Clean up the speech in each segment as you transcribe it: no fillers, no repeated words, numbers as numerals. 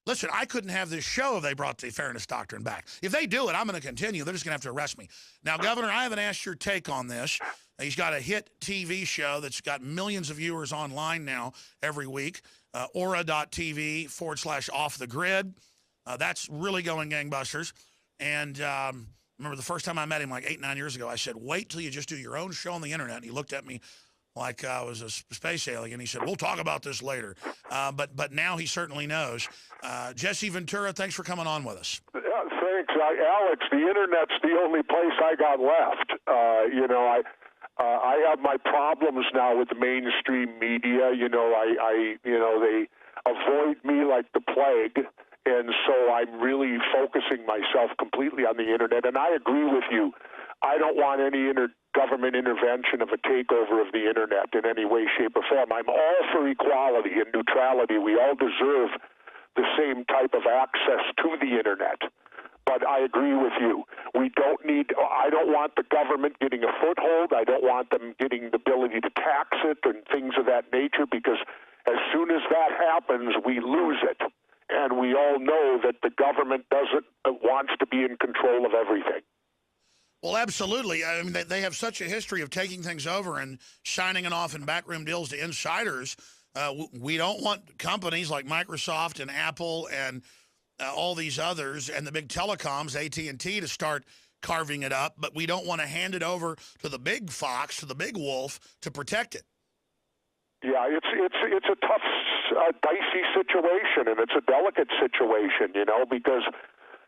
Listen, I couldn't have this show if they brought the fairness doctrine back. If they do it, I'm going to continue. They're just going to have to arrest me. Now, Governor, I haven't asked your take on this. He's got a hit TV show that's got millions of viewers online now every week, aura.tv/off the grid. That's really going gangbusters. And remember the first time I met him like 8, 9 years ago, I said, wait till you just do your own show on the internet. And he looked at me like I was a space alien. He said, we'll talk about this later. But now he certainly knows. Jesse Ventura, thanks for coming on with us. Yeah, thanks. Alex, the internet's the only place I got left. I have my problems now with the mainstream media. They avoid me like the plague. And so I'm really focusing myself completely on the internet. And I agree with you. I don't want any government intervention of a takeover of the internet in any way, shape, or form. I'm all for equality and neutrality. We all deserve the same type of access to the internet. But I agree with you. I don't want the government getting a foothold. I don't want them getting the ability to tax it and things of that nature, because as soon as that happens, we lose it. And we all know that the government wants to be in control of everything. Well, absolutely. I mean, they have such a history of taking things over and signing it off in backroom deals to insiders. We don't want companies like Microsoft and Apple and all these others and the big telecoms, AT&T, to start carving it up. But we don't want to hand it over to the big fox, to the big wolf, to protect it. Yeah, it's a tough, dicey situation, and it's a delicate situation, because,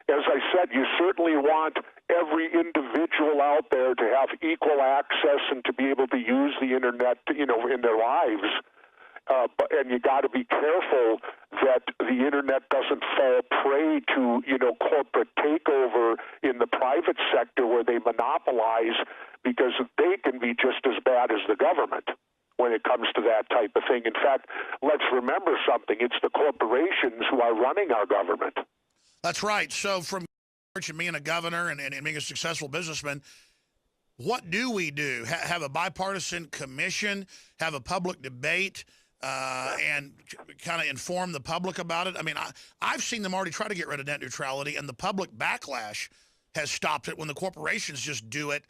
as I said, you certainly want every individual out there to have equal access and to be able to use the internet, in their lives. And you got to be careful that the internet doesn't fall prey to, corporate takeover in the private sector where they monopolize, because they can be just as bad as the government when it comes to that type of thing. In fact, let's remember something. It's the corporations who are running our government. That's right. So from being a governor and being a successful businessman, what do we do? Have a bipartisan commission, have a public debate, and kind of inform the public about it? I mean, I've seen them already try to get rid of net neutrality, and the public backlash has stopped it when the corporations just do it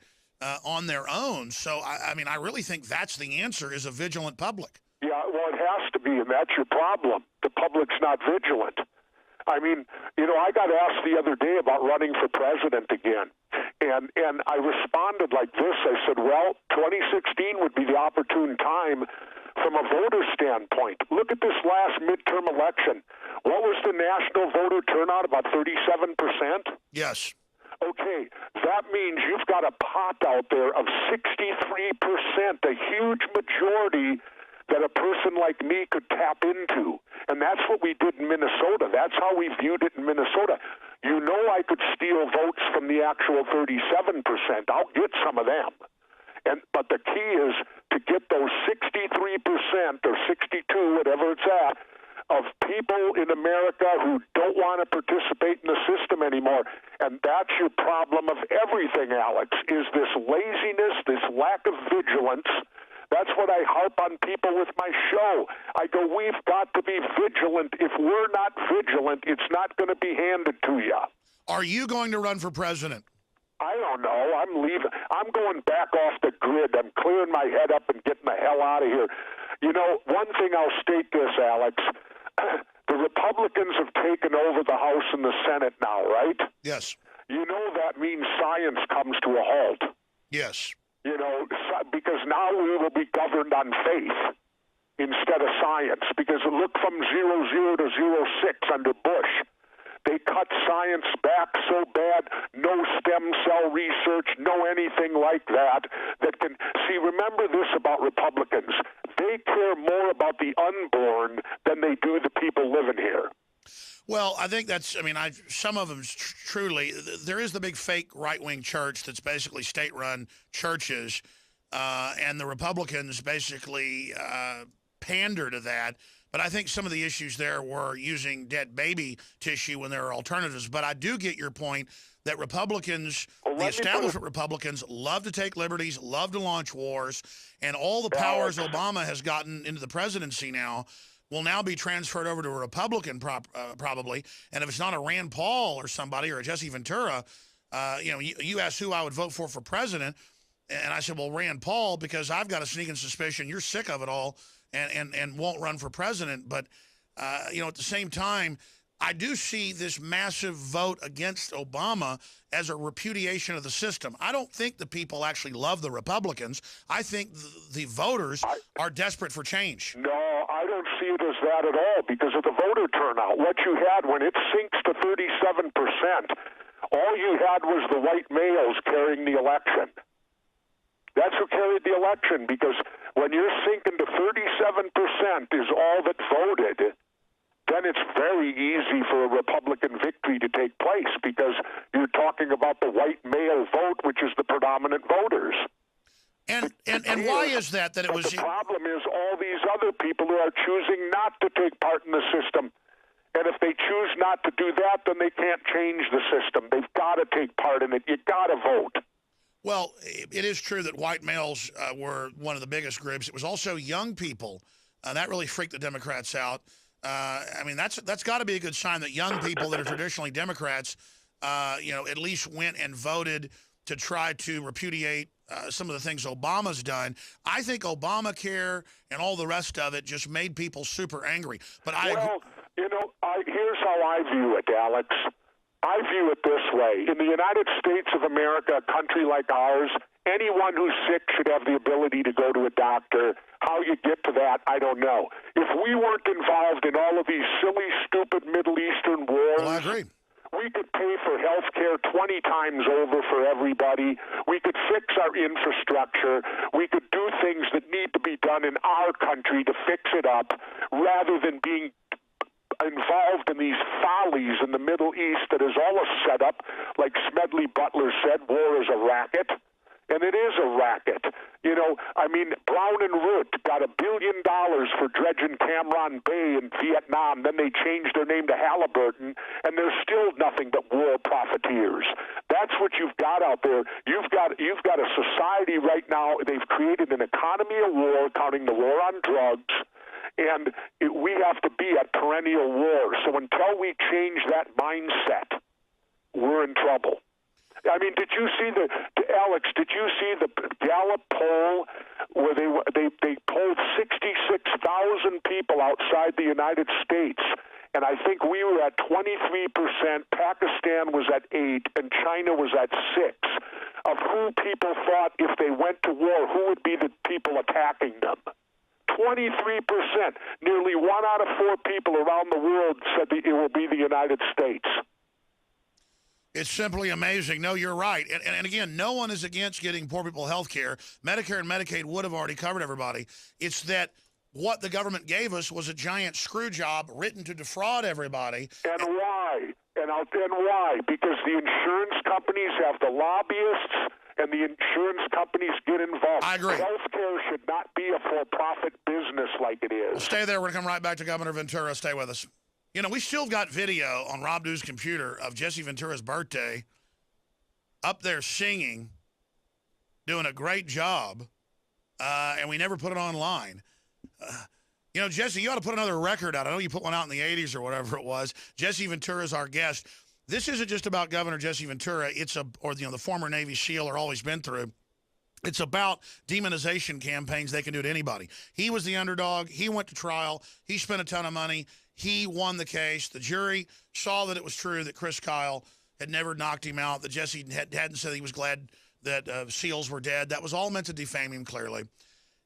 on their own. So, I mean, I really think that's the answer, is a vigilant public. Yeah, well, it has to be, and that's your problem. The public's not vigilant. I mean, I got asked the other day about running for president again, and I responded like this. I said, well, 2016 would be the opportune time from a voter standpoint. Look at this last midterm election. What was the national voter turnout? About 37%? Yes. Okay, that means you've got a pot out there of 63%, a huge majority that a person like me could tap into. And that's what we did in Minnesota. That's how we viewed it in Minnesota. I could steal votes from the actual 37%. I'll get some of them. But the key is to get those 63% or 62, whatever it's at, of people in America who don't want to participate in the system anymore. And that's your problem of everything, Alex, is this laziness, this lack of vigilance. That's what I harp on people with my show. I go, we've got to be vigilant. If we're not vigilant, it's not going to be handed to you. Are you going to run for president? I don't know. I'm leaving. I'm going back off the grid. I'm clearing my head up and getting the hell out of here. One thing I'll state this, Alex. The Republicans have taken over the House and the Senate now, right? Yes. That means science comes to a halt. Yes. Because now we will be governed on faith instead of science. Because look from 00 to 06 under Bush. They cut science back so bad, no stem cell research, no anything like that. Remember this about Republicans. They care more about the unborn than they do the people living here. Well, I think some of them truly, there is the big fake right-wing church that's basically state-run churches, and the Republicans basically pander to that. But I think some of the issues there were using dead baby tissue when there are alternatives. But I do get your point that Republicans, the establishment Republicans, love to take liberties, love to launch wars, and all the powers Obama has gotten into the presidency now will now be transferred over to a Republican probably. And if it's not a Rand Paul or somebody or a Jesse Ventura, you asked who I would vote for president. And I said, well, Rand Paul, because I've got a sneaking suspicion you're sick of it all and won't run for president. But, at the same time, I do see this massive vote against Obama as a repudiation of the system. I don't think the people actually love the Republicans. I think the voters are desperate for change. No, I don't see it as that at all because of the voter turnout. What you had when it sinks to 37%, all you had was the white males carrying the election. That's who carried the election, because when you're sinking to 37% is all that voted, then it's very easy for a Republican victory to take place because you're talking about the white male vote, which is the predominant voters. And why is that it was... The problem is all these other people who are choosing not to take part in the system. And if they choose not to do that, then they can't change the system. They've got to take part in it. You've got to vote. Well, it is true that white males were one of the biggest groups. It was also young people. That really freaked the Democrats out. That's got to be a good sign that young people that are traditionally Democrats, at least went and voted to try to repudiate some of the things Obama's done. I think Obamacare and all the rest of it just made people super angry. But here's how I view it, Alex. I view it this way. In the United States of America, a country like ours, anyone who's sick should have the ability to go to a doctor. How you get to that, I don't know. If we weren't involved in all of these silly, stupid Middle Eastern wars, well, I agree. We could pay for health care 20 times over for everybody. We could fix our infrastructure. We could do things that need to be done in our country to fix it up rather than being involved in these follies in the Middle East that is all a setup. Like Smedley Butler said, war is a racket. And it is a racket. Brown and Root got $1 billion for dredging Cam Bay in Vietnam. Then they changed their name to Halliburton, and they're still nothing but war profiteers. That's what you've got out there. You've got a society right now. They've created an economy of war, counting the war on drugs. And we have to be at perennial war. So until we change that mindset, we're in trouble. Did you see Alex? Did you see the Gallup poll where they polled 66,000 people outside the United States, and I think we were at 23%. Pakistan was at 8%, and China was at 6%. Of who people thought if they went to war, who would be the people attacking them? 23%. Nearly 1 out of 4 people around the world said that it will be the United States. It's simply amazing. No, you're right. And again, no one is against getting poor people health care. Medicare and Medicaid would have already covered everybody. It's that what the government gave us was a giant screw job written to defraud everybody. And why? And why? Because the insurance companies have the lobbyists, and the insurance companies get involved. I agree. Healthcare should not be a for-profit business like it is. Well, stay there. We're going to come right back to Governor Ventura. Stay with us. We still got video on Rob Dew's computer of Jesse Ventura's birthday up there singing, doing a great job, and we never put it online. Jesse, you ought to put another record out. I know you put one out in the 80s or whatever it was. Jesse Ventura is our guest. This isn't just about Governor Jesse Ventura. The former Navy SEAL or always been through. It's about demonization campaigns they can do to anybody. He was the underdog. He went to trial. He spent a ton of money. He won the case. The jury saw that it was true that Chris Kyle had never knocked him out, that Jesse hadn't said he was glad that SEALs were dead. That was all meant to defame him, clearly.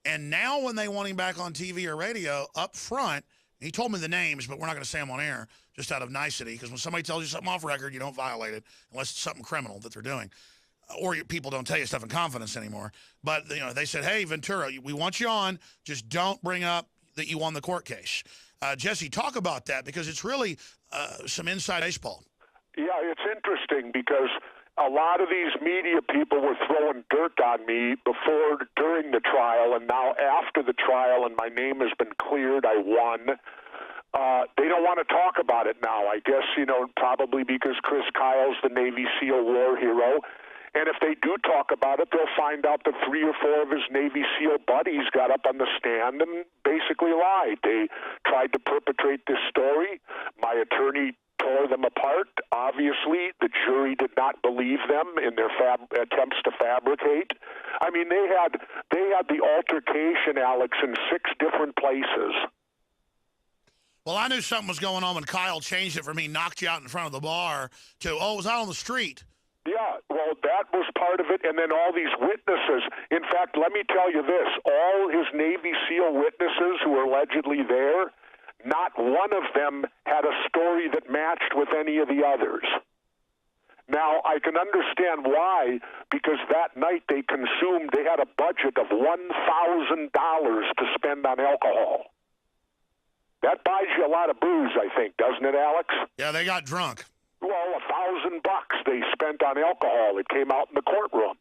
And now when they want him back on TV or radio, up front, he told me the names, but we're not going to say them on air, just out of nicety, because when somebody tells you something off record, you don't violate it unless it's something criminal that they're doing. Or people don't tell you stuff in confidence anymore. But, they said, hey, Ventura, we want you on. Just don't bring up that you won the court case. Jesse, talk about that, because it's really some inside baseball. Yeah, it's interesting because a lot of these media people were throwing dirt on me during the trial, and now after the trial, and my name has been cleared, I won. They don't want to talk about it now, I guess, probably because Chris Kyle's the Navy SEAL war hero. And if they do talk about it, they'll find out that 3 or 4 of his Navy SEAL buddies got up on the stand and basically lied. They tried to perpetrate this story. My attorney tore them apart. Obviously, the jury did not believe them in their attempts to fabricate. I mean, they had the altercation, Alex, in 6 different places. Well, I knew something was going on when Kyle changed it from he knocked you out in front of the bar to, oh, it was out on the street. Yeah, well, that was part of it, and then all these witnesses. In fact, let me tell you this. All his Navy SEAL witnesses who were allegedly there, not one of them had a story that matched with any of the others. Now, I can understand why, because that night they had a budget of $1,000 to spend on alcohol. That buys you a lot of booze, I think, doesn't it, Alex? Yeah, they got drunk. Well, $1,000 they spent on alcohol. It came out in the courtroom.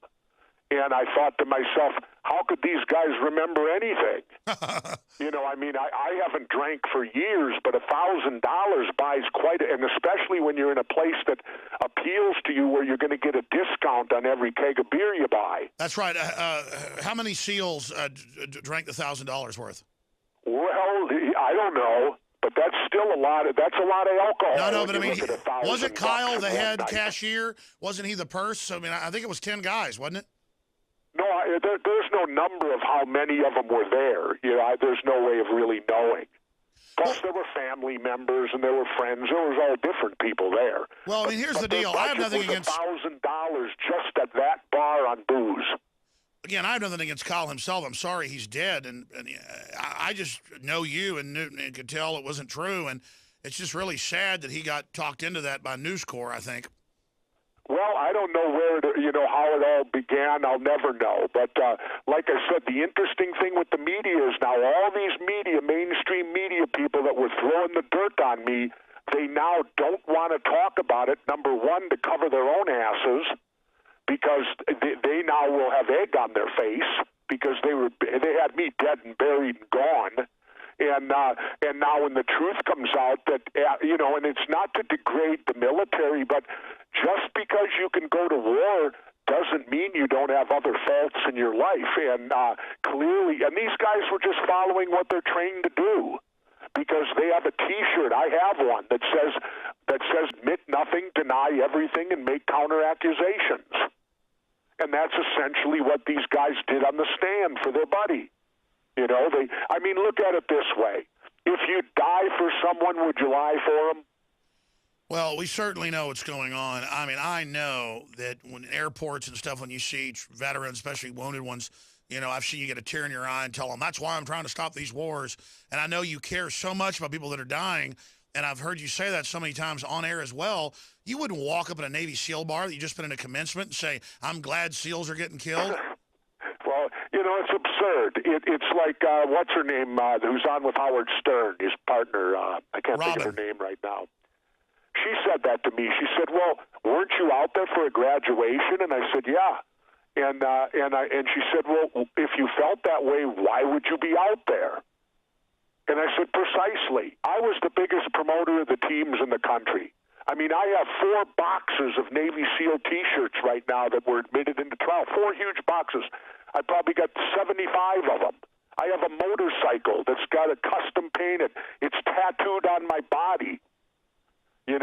And I thought to myself, how could these guys remember anything? I mean, I haven't drank for years, but $1,000 buys quite and especially when you're in a place that appeals to you where you're going to get a discount on every keg of beer you buy. That's right. How many SEALs drank the $1,000 worth? Well, I don't know. But that's still a lot of alcohol. No, but I mean, wasn't Kyle the head cashier? Wasn't he the purse? I mean, I think it was 10 guys, wasn't it? No, there's no number of how many of them were there. There's no way of really knowing. Plus, there were family members and there were friends. There was all different people there. Well, I mean, here's the deal. I have nothing against $1,000 just at that bar on booze. Again, I have nothing against Kyle himself. I'm sorry he's dead, and I just know you and could tell it wasn't true, and it's just really sad that he got talked into that by News Corps, I think. Well, I don't know how it all began. I'll never know. But like I said, the interesting thing with the media is now all these mainstream media people that were throwing the dirt on me, they now don't want to talk about it, number one, to cover their own asses, because they now will have egg on their face because they had me dead and buried and gone. And now when the truth comes out that, and it's not to degrade the military, but just because you can go to war doesn't mean you don't have other faults in your life. And clearly, and these guys were just following what they're trained to do because they have a T-shirt. I have one that says admit nothing, deny everything, and make counter accusations. And that's essentially what these guys did on the stand for their buddy. Look at it this way. If you die for someone, would you lie for them? Well, we certainly know what's going on. I mean, I know that when airports and stuff, when you see veterans, especially wounded ones, I've seen you get a tear in your eye and tell them, that's why I'm trying to stop these wars. And I know you care so much about people that are dying, and I've heard you say that so many times on air as well. You wouldn't walk up at a Navy SEAL bar that you just been in a commencement and say, I'm glad SEALs are getting killed. Well, it's absurd. It's like, what's her name, who's on with Howard Stern, his partner. I can't think of her name right now. She said that to me. She said, well, weren't you out there for a graduation? And I said, yeah. And she said, well, if you felt that way, why would you be out there? And I said, precisely. I was the biggest promoter of the teams in the country. I mean, I have 4 boxes of Navy SEAL T-shirts right now that were admitted into trial, 4 huge boxes. I probably got 75 of them. I have a motorcycle that's got a custom painted. It's tattooed on my body. You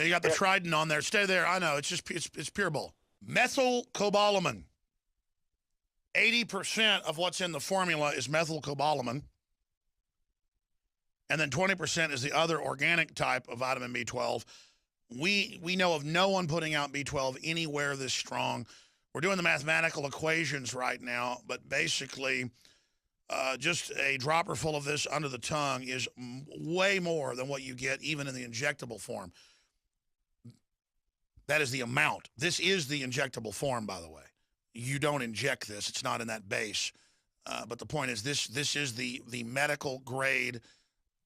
got the Trident on there. Stay there. I know. It's pure bull. Methylcobalamin. 80% of what's in the formula is methylcobalamin. And then 20% is the other organic type of vitamin B12. We know of no one putting out B12 anywhere this strong. We're doing the mathematical equations right now, but basically just a dropper full of this under the tongue is way more than what you get even in the injectable form. That is the amount. This is the injectable form, by the way. You don't inject this. It's not in that base. But the point is this is the medical grade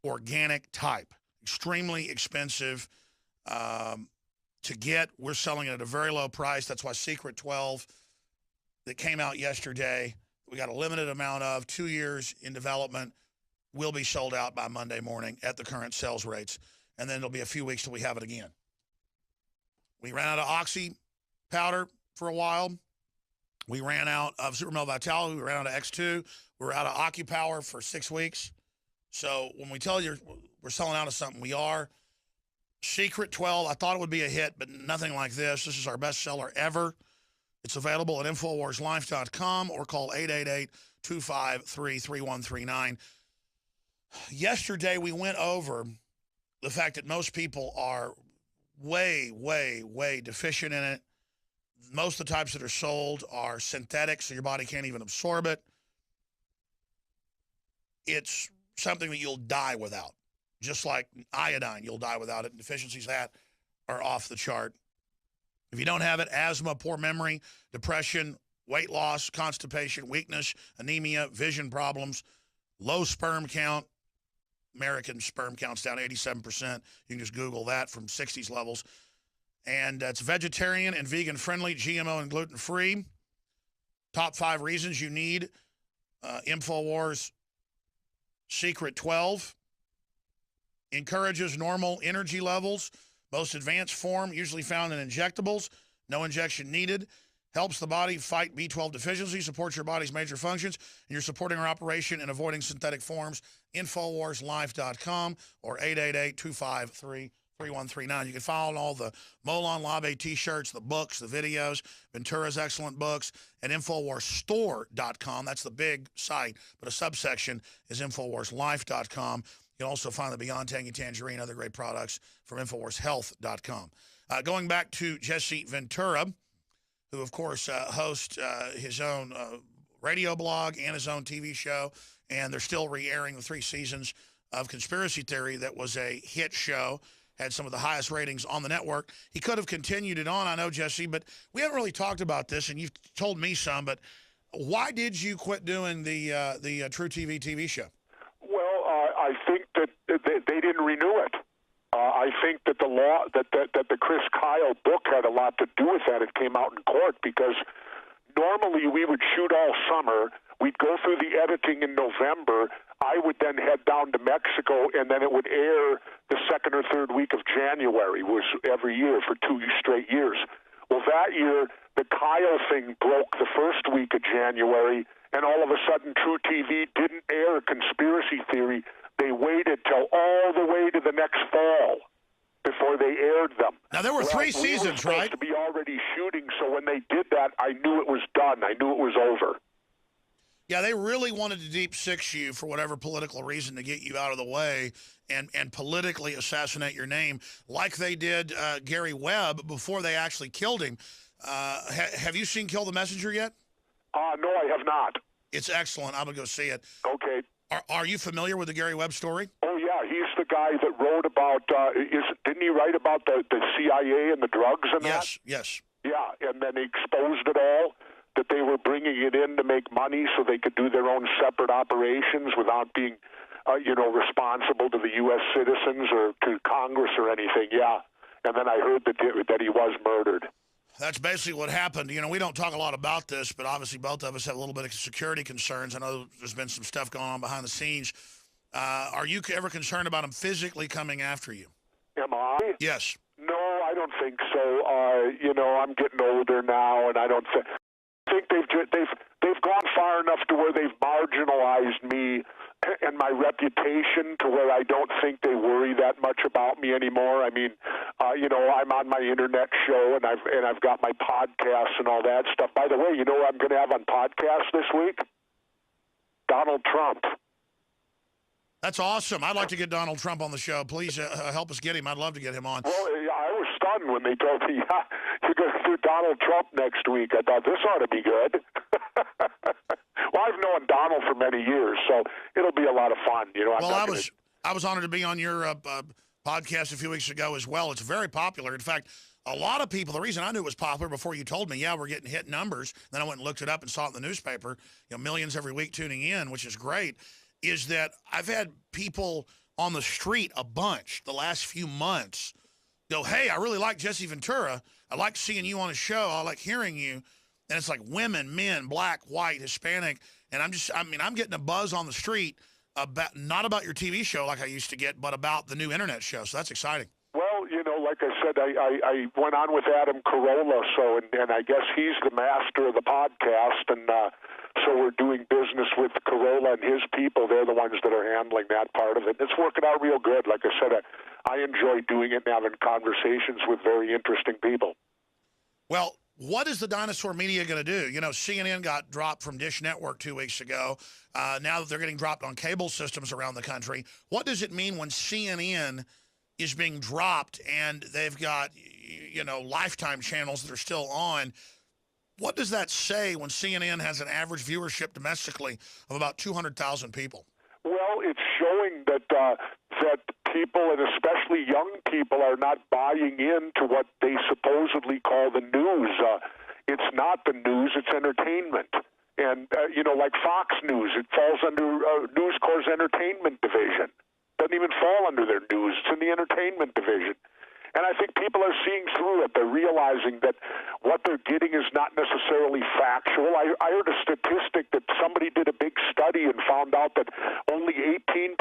organic type. Extremely expensive to get. We're selling it at a very low price. That's why Secret 12 that came out yesterday, we got a limited amount of 2 years in development, will be sold out by Monday morning at the current sales rates. And then it'll be a few weeks till we have it again. We ran out of Oxy powder for a while. We ran out of Super Male Vitality. We ran out of X2. We were out of OcuPower for 6 weeks. So when we tell you we're selling out of something, we are. Secret 12, I thought it would be a hit, but nothing like this. This is our best seller ever. It's available at InfoWarsLife.com or call 888-253-3139. Yesterday, we went over the fact that most people are way, way, way deficient in it. Most of the types that are sold are synthetic, so your body can't even absorb it. It's something that you'll die without. Just like iodine, you'll die without it. And deficiencies that are off the chart. If you don't have it, asthma, poor memory, depression, weight loss, constipation, weakness, anemia, vision problems, low sperm count. American sperm count's down 87%. You can just Google that from 60s levels. And it's vegetarian and vegan friendly, GMO and gluten free. Top 5 reasons you need InfoWars Secret 12. Encourages normal energy levels. Most advanced form usually found in injectables. No injection needed. Helps the body fight B12 deficiency, supports your body's major functions, and you're supporting our operation and avoiding synthetic forms. InfoWarsLife.com or 888-253-3139. You can follow all the Molon Labe t-shirts, the books, the videos, Ventura's excellent books, at InfoWarsStore.com. That's the big site, but a subsection is InfoWarsLife.com. You can also find the Beyond Tangy Tangerine, other great products from InfoWarsHealth.com. Going back to Jesse Ventura, who, of course, hosts his own radio blog and his own TV show, and they're still re-airing the 3 seasons of Conspiracy Theory that was a hit show, had some of the highest ratings on the network. He could have continued it on, I know, Jesse, but we haven't really talked about this, and you've told me some, but why did you quit doing the True TV show? Well, I think that they didn't renew it. I think that the law, that the Chris Kyle book had a lot to do with that. It came out in court because normally we would shoot all summer. We'd go through the editing in November. I would then head down to Mexico, and then it would air the second or third week of January, was every year for 2 straight years. Well, that year, the Kyle thing broke the first week of January, and all of a sudden True TV didn't air Conspiracy Theory. They waited till all the way to the next fall before they aired them. Now, there were 3 seasons, we were right? supposed to be already shooting, so when they did that, I knew it was done. I knew it was over. Yeah, they really wanted to deep six you for whatever political reason to get you out of the way and politically assassinate your name, like they did Gary Webb before they actually killed him. Have you seen Kill the Messenger yet? No, I have not. It's excellent. I'm going to go see it. Okay. Are you familiar with the Gary Webb story? Oh, yeah. He's the guy that wrote about, didn't he write about the CIA and the drugs and that? Yes. Yeah, and then he exposed it all, that they were bringing it in to make money so they could do their own separate operations without being, responsible to the U.S. citizens or to Congress or anything, yeah. And then I heard that he was murdered. That's basically what happened. You know, we don't talk a lot about this, but obviously both of us have a little bit of security concerns. I know there's been some stuff going on behind the scenes. Are you ever concerned about him physically coming after you? Am I? Yes. No, I don't think so. I'm getting older now, and I don't think they've gone far enough to where they've marginalized me and my reputation to where I don't think they worry that much about me anymore. I mean, I'm on my internet show and I've got my podcasts and all that stuff. By the way, you know what I'm going to have on podcast this week? Donald Trump. That's awesome. I'd like to get Donald Trump on the show. Please help us get him. I'd love to get him on. Well, I was stunned when they told me, yeah, you're going to do Donald Trump next week. I thought, this ought to be good. Well, I've known Donald for many years, so it'll be a lot of fun. I was honored to be on your podcast a few weeks ago as well. It's very popular. In fact, a lot of people, the reason I knew it was popular before you told me, yeah, we're getting hit numbers. Then I went and looked it up and saw it in the newspaper, millions every week tuning in, which is great, is that I've had people on the street a bunch the last few months go, hey, I really like Jesse Ventura. I like seeing you on a show. I like hearing you. And it's like women, men, black, white, Hispanic. And I'm getting a buzz on the street about, not about your TV show like I used to get, but about the new internet show. So that's exciting. Well, Well, like I said, I went on with Adam Carolla, and I guess he's the master of the podcast, and so we're doing business with Carolla and his people. They're the ones that are handling that part of it. It's working out real good. Like I said, I enjoy doing it and having conversations with very interesting people. Well, what is the dinosaur media going to do? CNN got dropped from Dish Network 2 weeks ago. Now that they're getting dropped on cable systems around the country, what does it mean when CNN is being dropped and they've got, Lifetime channels that are still on? What does that say when CNN has an average viewership domestically of about 200,000 people? Well, it's showing that people, and especially young people, are not buying into what they supposedly call the news. It's not the news; it's entertainment. And like Fox News, it falls under News Corp's entertainment division. Doesn't even fall under their news; it's in the entertainment division. And I think people are seeing through it. They're realizing that what they're getting is not necessarily factual. I heard a statistic that somebody did a big study and found out that only 18%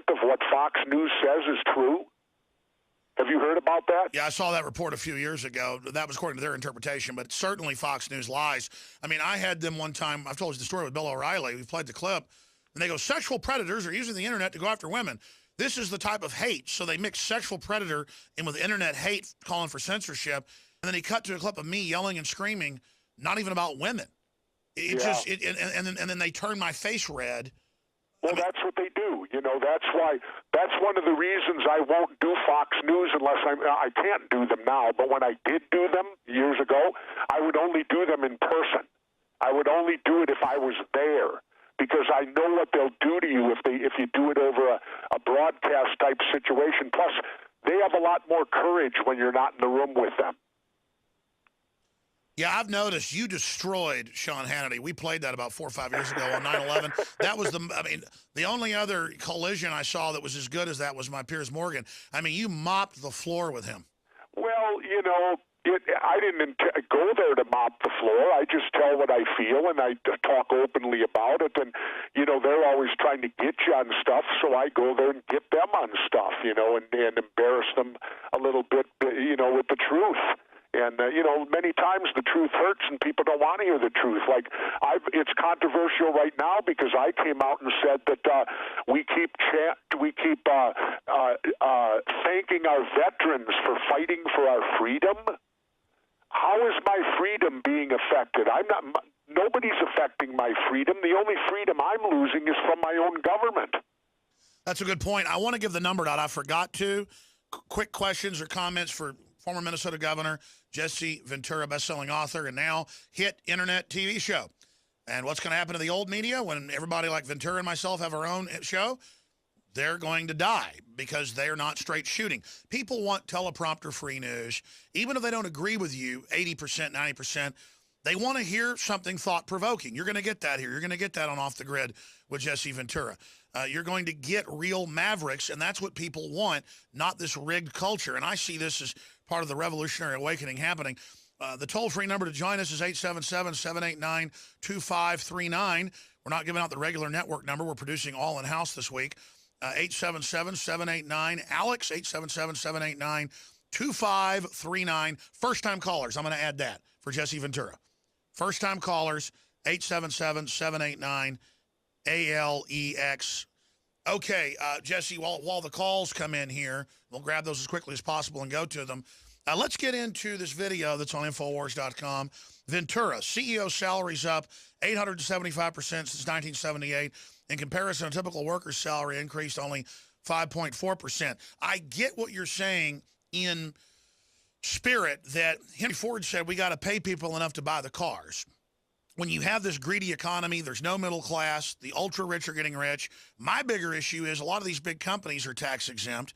of what Fox News says is true. Have you heard about that? Yeah, I saw that report a few years ago. That was according to their interpretation, but certainly Fox News lies. I mean, I had them one time. I've told you the story with Bill O'Reilly. We played the clip, and they go, sexual predators are using the internet to go after women. This is the type of hate. So they mix sexual predator in with internet hate, calling for censorship. And then he cut to a clip of me yelling and screaming, not even about women. And then they turn my face red. Well, that's what they do. That's one of the reasons I won't do Fox News unless I can't do them now. But when I did do them years ago, I would only do them in person. I would only do it if I was there, because I know what they'll do to you if you do it over a broadcast type situation. Plus, they have a lot more courage when you're not in the room with them. Yeah, I've noticed you destroyed Sean Hannity. We played that about 4 or 5 years ago on 9/11. That was the only other collision I saw that was as good as that was my Piers Morgan. I mean, you mopped the floor with him. Well, I didn't go there to mop the floor. I just tell what I feel, and I talk openly about it. And, they're always trying to get you on stuff, so I go there and get them on stuff, and embarrass them a little bit, with the truth. And, many times the truth hurts and people don't want to hear the truth. Like, it's controversial right now because I came out and said that we keep thanking our veterans for fighting for our freedom. How is my freedom being affected? Nobody's affecting my freedom. The only freedom I'm losing is from my own government. That's a good point. I want to give the number out. I forgot to. Quick questions or comments for former Minnesota Governor Jesse Ventura, best-selling author, and now hit internet TV show. And what's going to happen to the old media when everybody like Ventura and myself have our own show? They're going to die because they're not straight shooting. People want teleprompter-free news. Even if they don't agree with you 80%, 90%, they want to hear something thought-provoking. You're going to get that here. You're going to get that on Off the Grid with Jesse Ventura. You're going to get real mavericks, and that's what people want, not this rigged culture. And I see this as part of the revolutionary awakening happening. The toll-free number to join us is 877-789-2539. We're not giving out the regular network number. We're producing all in-house this week. 877-789-ALEX, 877-789-2539. First-time callers, I'm going to add that for Jesse Ventura. First-time callers, 877-789-ALEX. Okay, Jesse, while the calls come in here, we'll grab those as quickly as possible and go to them. Let's get into this video that's on Infowars.com. Ventura, CEO salary's up 875% since 1978. In comparison, a typical worker's salary increased only 5.4%. I get what you're saying in spirit that Henry Ford said we got to pay people enough to buy the cars. When you have this greedy economy, there's no middle class, the ultra-rich are getting rich. My bigger issue is a lot of these big companies are tax exempt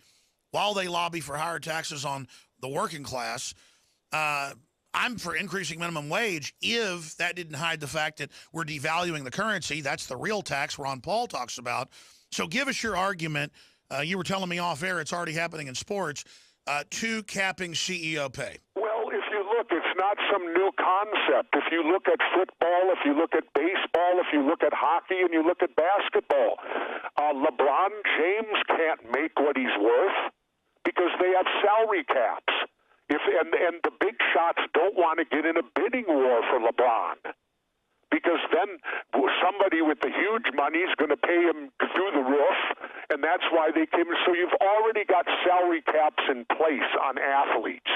while they lobby for higher taxes on the working class. I'm for increasing minimum wage if that didn't hide the fact that we're devaluing the currency. That's the real tax Ron Paul talks about. So give us your argument. You were telling me off air it's already happening in sports, to capping CEO pay. Well, if you look, it's not some new concept. If you look at football, if you look at baseball, if you look at hockey, and you look at basketball, LeBron James can't make what he's worth because they have salary caps. And the big shots don't want to get in a bidding war for LeBron, because then somebody with the huge money is going to pay him through the roof, and that's why they came. So you've already got salary caps in place on athletes.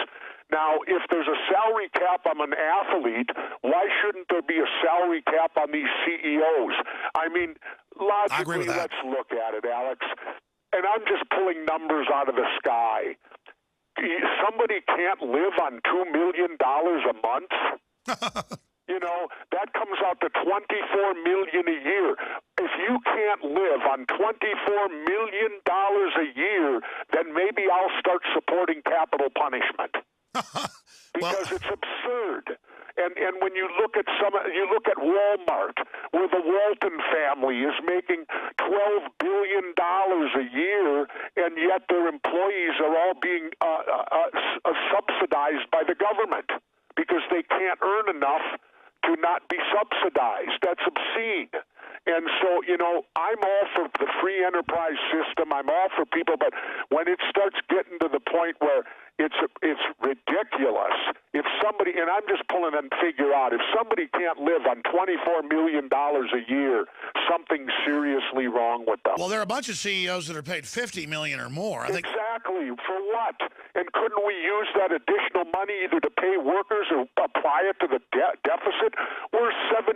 Now, if there's a salary cap on an athlete, why shouldn't there be a salary cap on these CEOs? I mean, logically, let's look at it, Alex. And I'm just pulling numbers out of the sky. Somebody can't live on $2 million a month. You know, that comes out to $24 million a year. If you can't live on $24 million a year, then maybe I'll start supporting capital punishment. Because it's absurd. And when you look at Walmart, where the Walton family is making $12 billion a year, and yet their employees are all being subsidized by the government because they can't earn enough to not be subsidized. That's obscene. And so, you know, I'm all for the free enterprise system. I'm all for people, but when it starts getting to the point where it's ridiculous, if somebody, and I'm just pulling a figure out, if somebody can't live on $24 million a year, something's seriously wrong with them. Well, there are a bunch of CEOs that are paid $50 million or more. Exactly. For what? And couldn't we use that additional money either to pay workers or apply it to the deficit? We're $17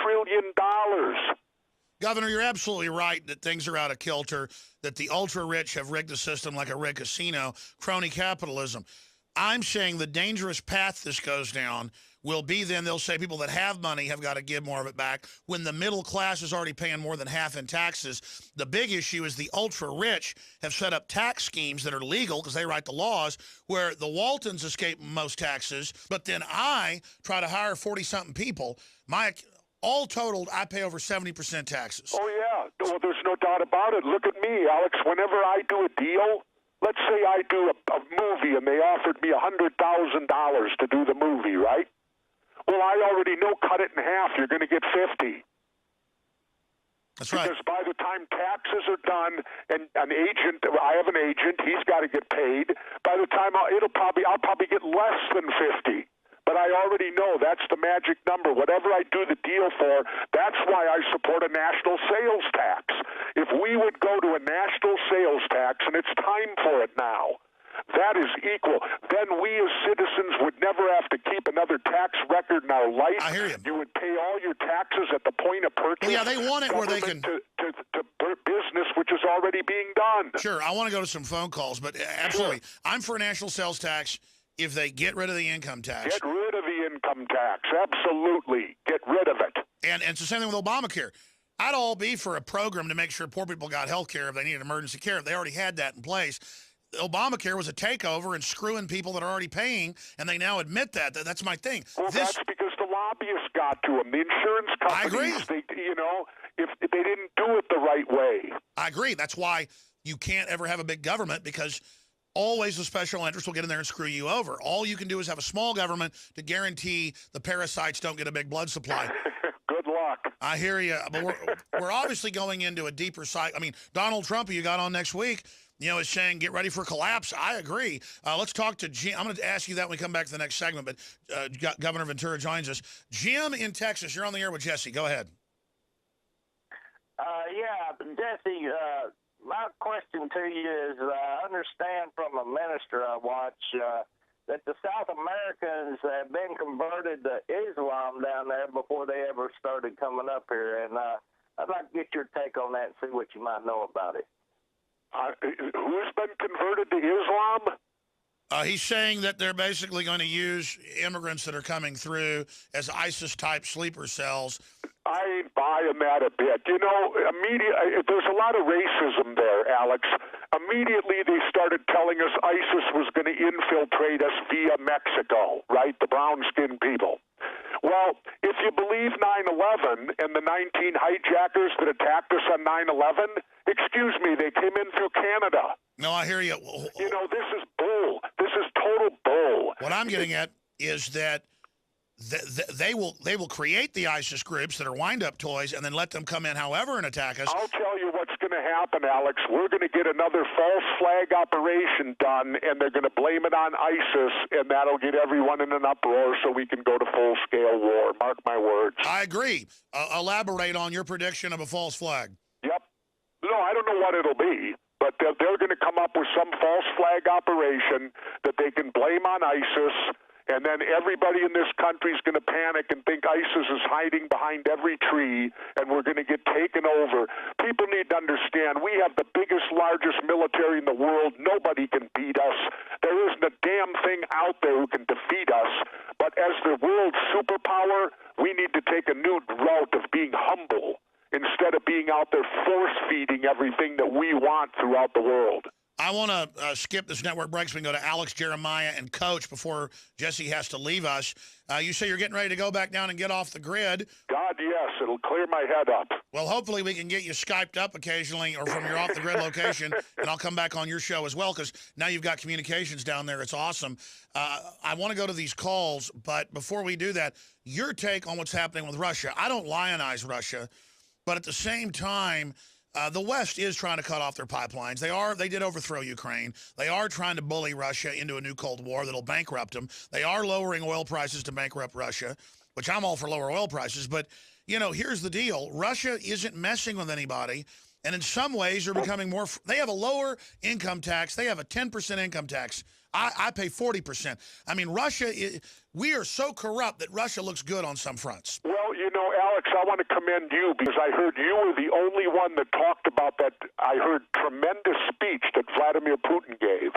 trillion. Governor, you're absolutely right that things are out of kilter, that the ultra-rich have rigged the system like a rigged casino, crony capitalism. I'm saying the dangerous path this goes down will be then they'll say people that have money have got to give more of it back when the middle class is already paying more than half in taxes. The big issue is the ultra-rich have set up tax schemes that are legal because they write the laws where the Waltons escape most taxes, but then I try to hire 40-something people. All totaled, I pay over 70% taxes. Oh, yeah. Well, there's no doubt about it. Look at me, Alex. Whenever I do a deal, let's say I do a movie and they offered me $100,000 to do the movie, right? Well, I already know cut it in half. You're going to get 50. That's right. Because by the time taxes are done and I have an agent, he's got to get paid. By the time I'll probably get less than 50. But I already know that's the magic number. Whatever I do the deal for, that's why I support a national sales tax. If we would go to a national sales tax, and it's time for it now, that is equal. Then we as citizens would never have to keep another tax record in our life. I hear you. You would pay all your taxes at the point of purchase. Well, yeah, they want it where they can... To business, which is already being done. Sure, I want to go to some phone calls, but absolutely. Sure. I'm for a national sales tax if they get rid of the income tax. Get rid of the income tax. Absolutely. Get rid of it. And it's the same thing with Obamacare. I'd all be for a program to make sure poor people got health care if they needed emergency care. They already had that in place. Obamacare was a takeover and screwing people that are already paying, and they now admit that. That's my thing. Well, that's because the lobbyists got to them. The insurance companies, I agree. If they didn't do it the right way. I agree. That's why you can't ever have a big government, because always the special interest will get in there and screw you over. All you can do is have a small government to guarantee the parasites don't get a big blood supply. Good luck. I hear you. But we're obviously going into a deeper cycle. I mean, Donald Trump, who you got on next week, is saying get ready for collapse. I agree. Let's talk to Jim. I'm going to ask you that when we come back to the next segment, but Governor Ventura joins us. Jim in Texas, you're on the air with Jesse. Go ahead. Jesse, my question to you is, I understand from a minister I watch that the South Americans have been converted to Islam down there before they ever started coming up here, and I'd like to get your take on that and see what you might know about it. Who's been converted to Islam? He's saying that they're basically going to use immigrants that are coming through as ISIS-type sleeper cells. I ain't buying that a bit. There's a lot of racism there, Alex. Immediately they started telling us ISIS was going to infiltrate us via Mexico, right? The brown-skinned people. Well, if you believe 9/11 and the 19 hijackers that attacked us on 9/11, excuse me, they came in through Canada. No, I hear you. This is bull. This is total bull. What I'm getting at is that they will create the ISIS groups that are wind-up toys and then let them come in however and attack us. I'll tell you what's going to happen, Alex? We're going to get another false flag operation done, and they're going to blame it on ISIS, and that'll get everyone in an uproar so we can go to full-scale war. Mark my words. I agree. Elaborate on your prediction of a false flag. Yep. No, I don't know what it'll be, but they're going to come up with some false flag operation that they can blame on ISIS, and then everybody in this country is going to panic and think ISIS is hiding behind every tree, and we're going to get taken over. People need to understand we have the biggest, largest military in the world. Nobody can beat us. There isn't a damn thing out there who can defeat us. But as the world superpower, we need to take a new route of being humble instead of being out there force-feeding everything that we want throughout the world. I want to skip this network break so we can go to Alex, Jeremiah, and Coach before Jesse has to leave us. You say you're getting ready to go back down and get off the grid. God, yes. It'll clear my head up. Well, hopefully we can get you Skyped up occasionally or from your off-the-grid location, and I'll come back on your show as well because now you've got communications down there. It's awesome. I want to go to these calls, but before we do that, your take on what's happening with Russia. I don't lionize Russia, but at the same time, the West is trying to cut off their pipelines. They did overthrow Ukraine. They are trying to bully Russia into a new Cold War that'll bankrupt them. They are lowering oil prices to bankrupt Russia, which I'm all for lower oil prices. But, you know, here's the deal. Russia isn't messing with anybody. And in some ways, they're becoming more, they have a lower income tax. They have a 10% income tax. I pay 40%. I mean, we are so corrupt that Russia looks good on some fronts. Well, you know, Alex, I want to commend you because I heard you were the only one that talked about that. I heard tremendous speech that Vladimir Putin gave.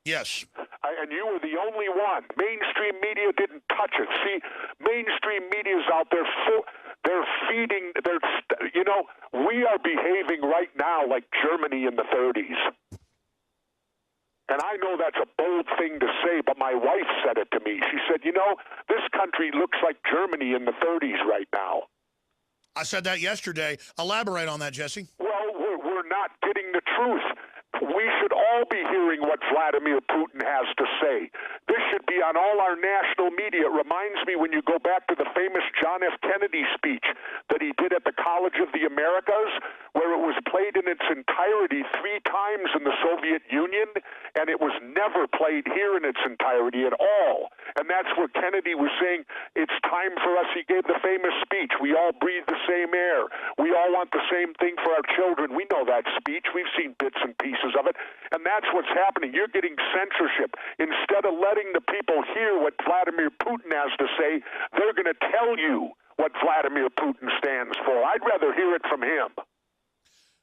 Yes. And you were the only one. Mainstream media didn't touch it. See, mainstream media's out there they're feeding, you know, we are behaving right now like Germany in the 30s. And I know that's a bold thing to say, but my wife said it to me. She said, you know, this country looks like Germany in the 30s right now. I said that yesterday. Elaborate on that, Jesse. Well, we're not getting the truth. We should all be hearing what Vladimir Putin has to say. This should be on all our national media. It reminds me when you go back to the famous John F. Kennedy speech that he did at the College of the Americas, where it was played in its entirety 3 times in the Soviet Union, and it was never played here in its entirety at all. And that's where Kennedy was saying, it's time for us. He gave the famous speech, we all breathe the same air. We all want the same thing for our children. We know that speech. We've seen bits and pieces of it. And that's what's happening. You're getting censorship. Instead of letting the people hear what Vladimir Putin has to say, they're going to tell you what Vladimir Putin stands for. I'd rather hear it from him.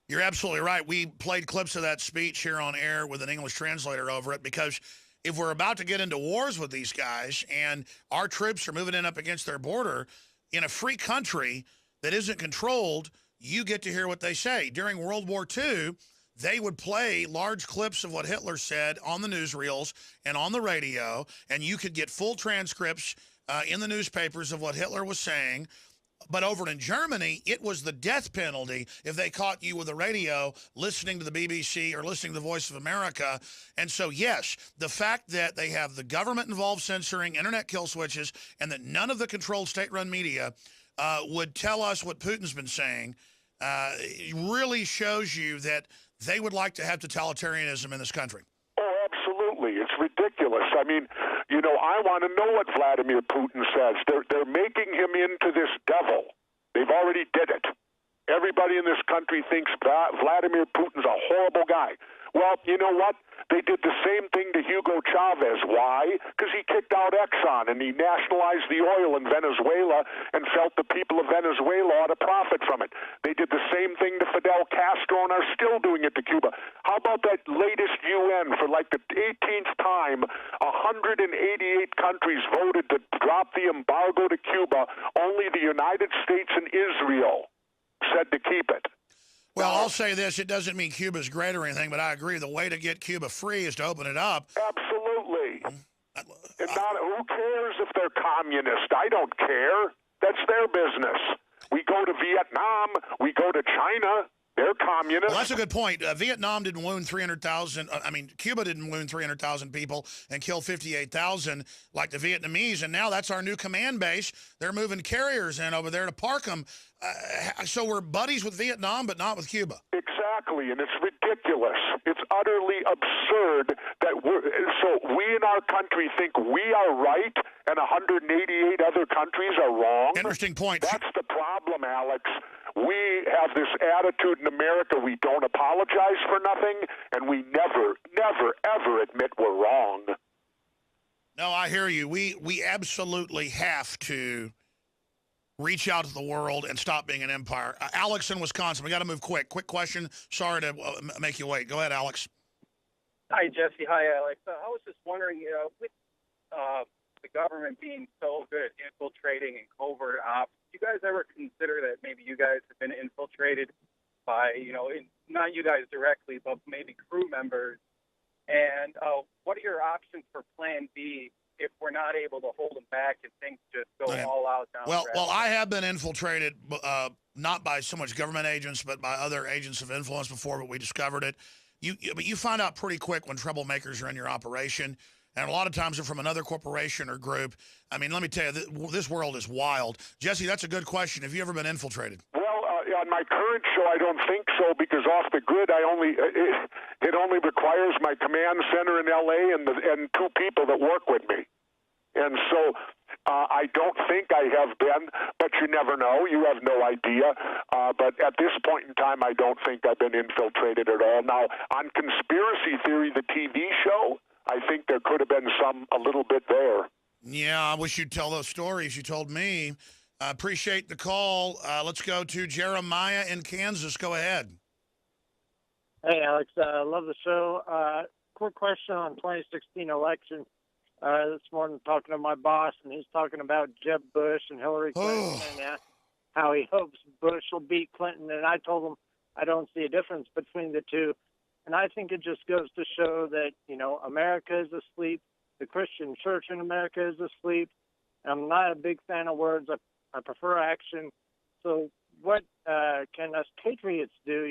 You're absolutely right. We played clips of that speech here on air with an English translator over it because if we're about to get into wars with these guys and our troops are moving in up against their border in a free country that isn't controlled, you get to hear what they say. During World War II, they would play large clips of what Hitler said on the newsreels and on the radio, and you could get full transcripts in the newspapers of what Hitler was saying. But over in Germany, it was the death penalty if they caught you with a radio listening to the BBC or listening to the Voice of America. And so, yes, the fact that they have the government involved censoring internet kill switches and that none of the controlled state-run media would tell us what Putin's been saying really shows you that they would like to have totalitarianism in this country. Oh, absolutely. It's ridiculous. I mean, you know, I want to know what Vladimir Putin says. They're making him into this devil. They've already did it. Everybody in this country thinks Vladimir Putin's a horrible guy. Well, you know what? They did the same thing to Hugo Chavez. Why? Because he kicked out Exxon and he nationalized the oil in Venezuela and felt the people of Venezuela ought to profit from it. They did the same thing to Fidel Castro and are still doing it to Cuba. How about that latest UN for like the 18th time, 188 countries voted to drop the embargo to Cuba. Only the United States and Israel said to keep it. Well, I'll say this. It doesn't mean Cuba's great or anything, but I agree. The way to get Cuba free is to open it up. Absolutely. And who cares if they're communist? I don't care. That's their business. We go to Vietnam. We go to China. They're communists. Well, that's a good point. Vietnam didn't wound 300,000. Cuba didn't wound 300,000 people and kill 58,000 like the Vietnamese. And now that's our new command base. They're moving carriers in over there to park them. So we're buddies with Vietnam, but not with Cuba. Exactly, and it's ridiculous. It's utterly absurd that we in our country think we are right and 188 other countries are wrong. Interesting point. That's the problem, Alex. We have this attitude in America, we don't apologize for nothing, and we never, ever admit we're wrong. No, I hear you. We absolutely have to reach out to the world and stop being an empire. Alex in Wisconsin, we got to move quick. Quick question. Sorry to make you wait. Go ahead, Alex. Hi, Jesse. Hi, Alex. I was just wondering, with the government being so good at infiltrating and covert ops, do you guys ever consider that maybe you guys have been infiltrated by, not you guys directly, but maybe crew members? And what are your options for Plan B if we're not able to hold them back and things just go all out down? Well, I have been infiltrated, not by so much government agents, but by other agents of influence before, but we discovered it. But you find out pretty quick when troublemakers are in your operation, and a lot of times they're from another corporation or group. I mean, let me tell you, this world is wild. Jesse, that's a good question. Have you ever been infiltrated? Well, on my current show, I don't think so, because off the grid, it only requires my command center in L.A. and two people that work with me. And so I don't think I have been, but you never know. You have no idea. But at this point in time, I don't think I've been infiltrated at all. Now, on Conspiracy Theory, the TV show, I think there could have been a little bit there. Yeah, I wish you'd tell those stories you told me. I appreciate the call. Let's go to Jeremiah in Kansas. Go ahead. Hey, Alex. Love the show. Quick question on 2016 election. This morning talking to my boss, and he's talking about Jeb Bush and Hillary Clinton and how he hopes Bush will beat Clinton. And I told him I don't see a difference between the two. And I think it just goes to show that, America is asleep. The Christian church in America is asleep. I'm not a big fan of words. I prefer action. So what can us patriots do,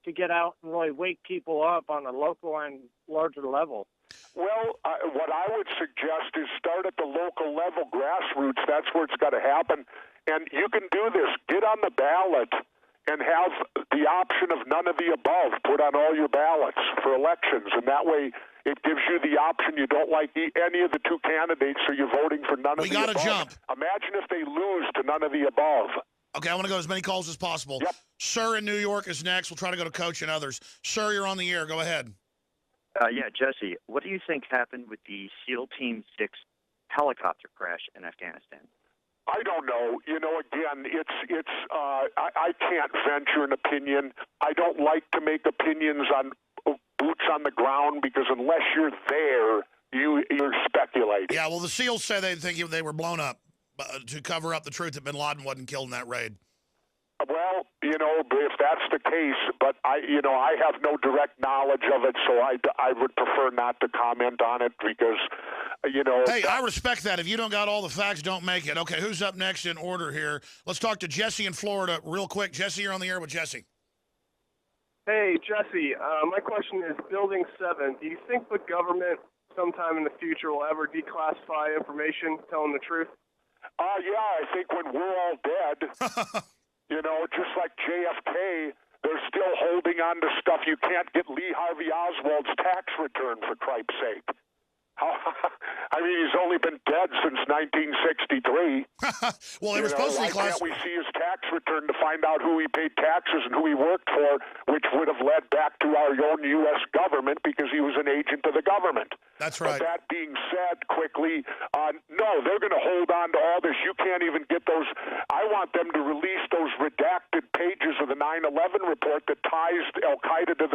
to get out and really wake people up on a local and larger level? Well, what I would suggest is start at the local level, grassroots. That's where it's got to happen. And you can do this. Get on the ballot and have the option of none of the above put on all your ballots for elections. And that way it gives you the option you don't like any of the two candidates, so you're voting for none of the above. We got to jump. Imagine if they lose to none of the above. Okay, I want to go as many calls as possible. Yep. Sir in New York is next. We'll try to go to Coach and others. Sir, you're on the air. Go ahead. Yeah, Jesse, what do you think happened with the SEAL Team 6 helicopter crash in Afghanistan? I don't know. Again, I can't venture an opinion. I don't like to make opinions on boots on the ground because unless you're there, you're speculating. Yeah, well, the SEALs say they think they were blown up to cover up the truth that bin Laden wasn't killed in that raid. Well, if that's the case, but I have no direct knowledge of it, so I would prefer not to comment on it because, Hey, I respect that. If you don't got all the facts, don't make it. Okay, who's up next in order here? Let's talk to Jesse in Florida real quick. Jesse, you're on the air with Jesse. Hey, Jesse, my question is Building 7. Do you think the government sometime in the future will ever declassify information telling the truth? Yeah, I think when we're all dead... just like JFK, they're still holding on to stuff. You can't get Lee Harvey Oswald's tax return, for cripe's sake. I mean, he's only been dead since 1963. Well, they were supposed to be Why can't we see his tax return to find out who he paid taxes and who he worked for, which would have led back to our own U.S. government because he was an agent of the government. That's right. But that being said, quickly, no, they're going to hold on to all this. You can't even get those. I want them to release those redacted pages of the 9/11 report that ties Al-Qaeda to the